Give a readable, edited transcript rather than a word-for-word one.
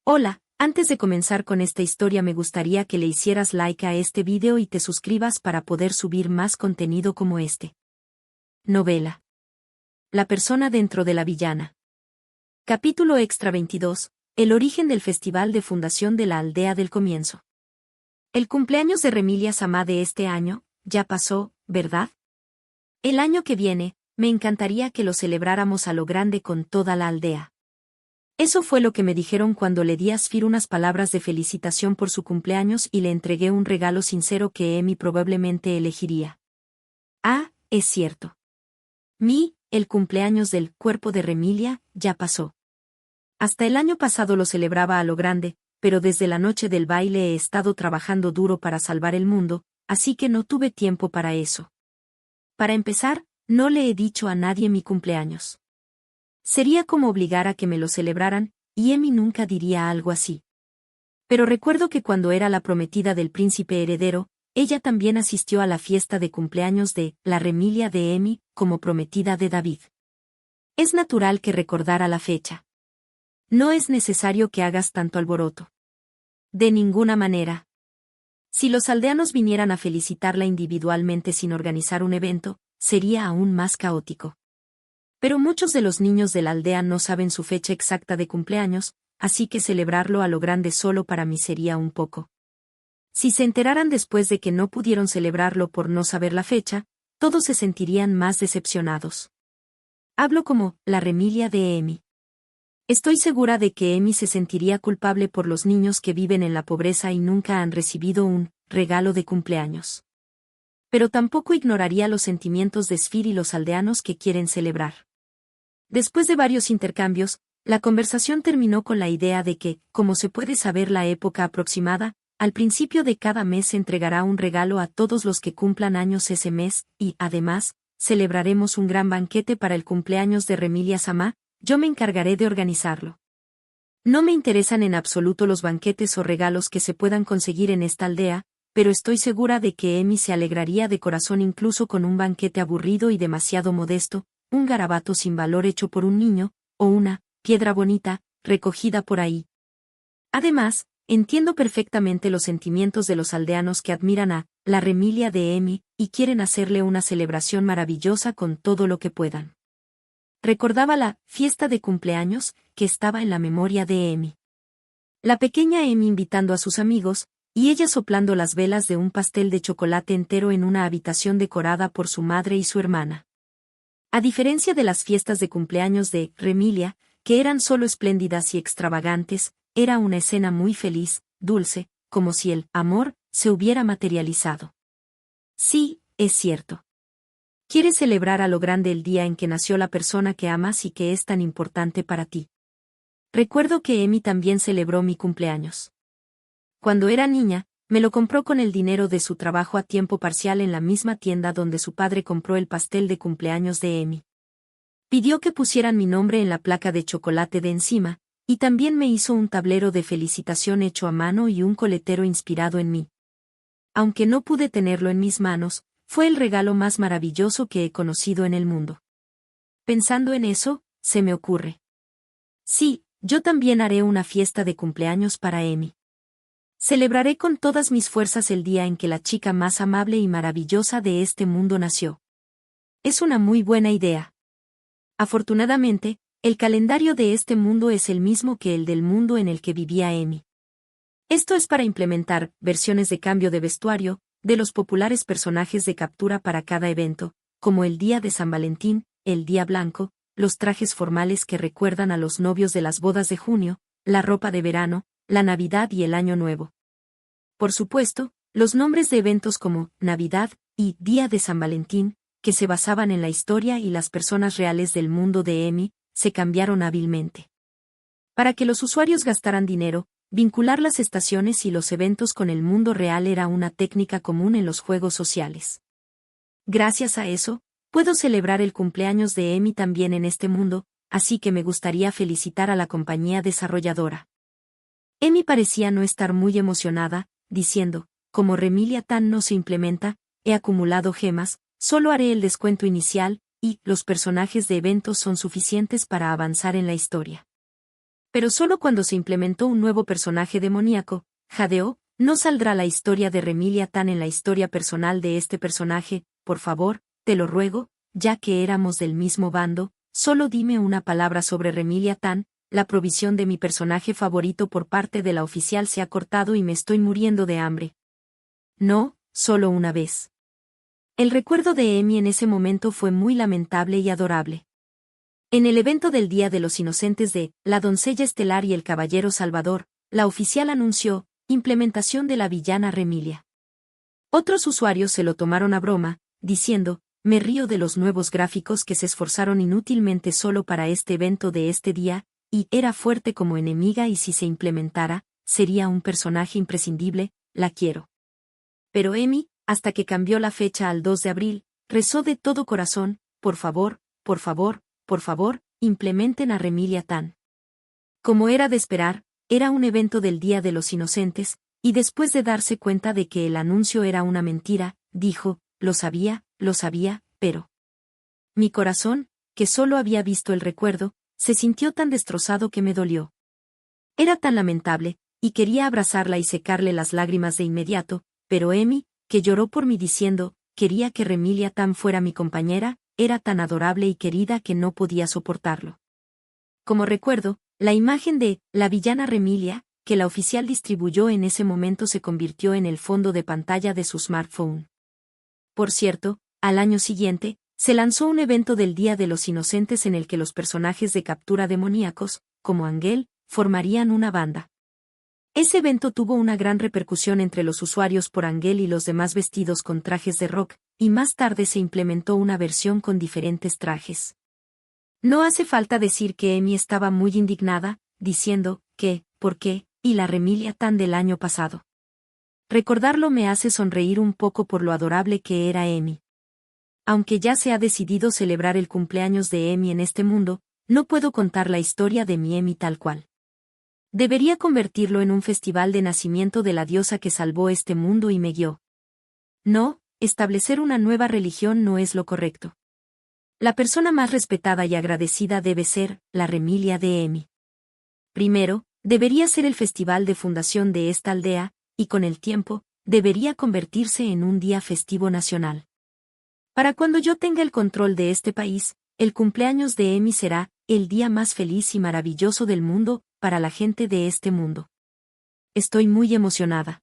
Hola, antes de comenzar con esta historia me gustaría que le hicieras like a este video y te suscribas para poder subir más contenido como este. Novela. La persona dentro de la villana. Capítulo extra 22. El origen del festival de fundación de la aldea del comienzo. El cumpleaños de Remilia Samá de este año, ya pasó, ¿verdad? El año que viene, me encantaría que lo celebráramos a lo grande con toda la aldea. Eso fue lo que me dijeron cuando le di a Sfir unas palabras de felicitación por su cumpleaños y le entregué un regalo sincero que Emi probablemente elegiría. Ah, es cierto. El cumpleaños del cuerpo de Remilia, ya pasó. Hasta el año pasado lo celebraba a lo grande, pero desde la noche del baile he estado trabajando duro para salvar el mundo, así que no tuve tiempo para eso. Para empezar, no le he dicho a nadie mi cumpleaños. Sería como obligar a que me lo celebraran, y Emi nunca diría algo así. Pero recuerdo que cuando era la prometida del príncipe heredero, ella también asistió a la fiesta de cumpleaños de la Remilia de Emi, como prometida de David. Es natural que recordara la fecha. No es necesario que hagas tanto alboroto. De ninguna manera. Si los aldeanos vinieran a felicitarla individualmente sin organizar un evento, sería aún más caótico. Pero muchos de los niños de la aldea no saben su fecha exacta de cumpleaños, así que celebrarlo a lo grande solo para mí sería un poco. Si se enteraran después de que no pudieron celebrarlo por no saber la fecha, todos se sentirían más decepcionados. Hablo como la Remilia de Emi. Estoy segura de que Emi se sentiría culpable por los niños que viven en la pobreza y nunca han recibido un regalo de cumpleaños. Pero tampoco ignoraría los sentimientos de Sfir y los aldeanos que quieren celebrar. Después de varios intercambios, la conversación terminó con la idea de que, como se puede saber la época aproximada, al principio de cada mes se entregará un regalo a todos los que cumplan años ese mes, y, además, celebraremos un gran banquete para el cumpleaños de Remilia Samá. Yo me encargaré de organizarlo. No me interesan en absoluto los banquetes o regalos que se puedan conseguir en esta aldea, pero estoy segura de que Emi se alegraría de corazón incluso con un banquete aburrido y demasiado modesto, un garabato sin valor hecho por un niño, o una piedra bonita, recogida por ahí. Además, entiendo perfectamente los sentimientos de los aldeanos que admiran a la Remilia de Emi y quieren hacerle una celebración maravillosa con todo lo que puedan. Recordaba la fiesta de cumpleaños que estaba en la memoria de Emi. La pequeña Emi invitando a sus amigos, y ella soplando las velas de un pastel de chocolate entero en una habitación decorada por su madre y su hermana. A diferencia de las fiestas de cumpleaños de Remilia, que eran solo espléndidas y extravagantes, era una escena muy feliz, dulce, como si el amor se hubiera materializado. Sí, es cierto. Quieres celebrar a lo grande el día en que nació la persona que amas y que es tan importante para ti. Recuerdo que Emi también celebró mi cumpleaños. Cuando era niña, me lo compró con el dinero de su trabajo a tiempo parcial en la misma tienda donde su padre compró el pastel de cumpleaños de Emi. Pidió que pusieran mi nombre en la placa de chocolate de encima, y también me hizo un tablero de felicitación hecho a mano y un coletero inspirado en mí. Aunque no pude tenerlo en mis manos, fue el regalo más maravilloso que he conocido en el mundo. Pensando en eso, se me ocurre. Sí, yo también haré una fiesta de cumpleaños para Emi. Celebraré con todas mis fuerzas el día en que la chica más amable y maravillosa de este mundo nació. Es una muy buena idea. Afortunadamente, el calendario de este mundo es el mismo que el del mundo en el que vivía Emi. Esto es para implementar versiones de cambio de vestuario de los populares personajes de captura para cada evento, como el día de San Valentín, el día blanco, los trajes formales que recuerdan a los novios de las bodas de junio, la ropa de verano, la Navidad y el Año Nuevo. Por supuesto, los nombres de eventos como Navidad y Día de San Valentín, que se basaban en la historia y las personas reales del mundo de Emi, se cambiaron hábilmente. Para que los usuarios gastaran dinero, vincular las estaciones y los eventos con el mundo real era una técnica común en los juegos sociales. Gracias a eso, puedo celebrar el cumpleaños de Emi también en este mundo, así que me gustaría felicitar a la compañía desarrolladora. Emi parecía no estar muy emocionada, diciendo, como Remilia Tan no se implementa, he acumulado gemas, solo haré el descuento inicial, y los personajes de eventos son suficientes para avanzar en la historia. Pero solo cuando se implementó un nuevo personaje demoníaco, jadeó, no saldrá la historia de Remilia Tan en la historia personal de este personaje, por favor, te lo ruego, ya que éramos del mismo bando, solo dime una palabra sobre Remilia Tan, la provisión de mi personaje favorito por parte de la oficial se ha cortado y me estoy muriendo de hambre. No, solo una vez. El recuerdo de Emi en ese momento fue muy lamentable y adorable. En el evento del Día de los Inocentes de La Doncella Estelar y el Caballero Salvador, la oficial anunció, implementación de la villana Remilia. Otros usuarios se lo tomaron a broma, diciendo, me río de los nuevos gráficos que se esforzaron inútilmente solo para este evento de este día, y era fuerte como enemiga y si se implementara, sería un personaje imprescindible, la quiero. Pero Emi, hasta que cambió la fecha al 2 de abril, rezó de todo corazón, por favor, por favor, por favor, implementen a Remilia Tan. Como era de esperar, era un evento del Día de los Inocentes, y después de darse cuenta de que el anuncio era una mentira, dijo, lo sabía, pero... Mi corazón, que solo había visto el recuerdo, se sintió tan destrozado que me dolió. Era tan lamentable, y quería abrazarla y secarle las lágrimas de inmediato, pero Emi, que lloró por mí diciendo, quería que Remilia Tan fuera mi compañera, era tan adorable y querida que no podía soportarlo. Como recuerdo, la imagen de la villana Remilia, que la oficial distribuyó en ese momento se convirtió en el fondo de pantalla de su smartphone. Por cierto, al año siguiente, se lanzó un evento del Día de los Inocentes en el que los personajes de captura demoníacos, como Angel, formarían una banda. Ese evento tuvo una gran repercusión entre los usuarios por Angel y los demás vestidos con trajes de rock, y más tarde se implementó una versión con diferentes trajes. No hace falta decir que Emi estaba muy indignada, diciendo, ¿por qué? Y la Remilia Tan del año pasado. Recordarlo me hace sonreír un poco por lo adorable que era Emi. Aunque ya se ha decidido celebrar el cumpleaños de Emi en este mundo, no puedo contar la historia de mi Emi tal cual. Debería convertirlo en un festival de nacimiento de la diosa que salvó este mundo y me guió. No, establecer una nueva religión no es lo correcto. La persona más respetada y agradecida debe ser la Remilia de Emi. Primero, debería ser el festival de fundación de esta aldea, y con el tiempo, debería convertirse en un día festivo nacional. Para cuando yo tenga el control de este país, el cumpleaños de Emi será el día más feliz y maravilloso del mundo, para la gente de este mundo. Estoy muy emocionada.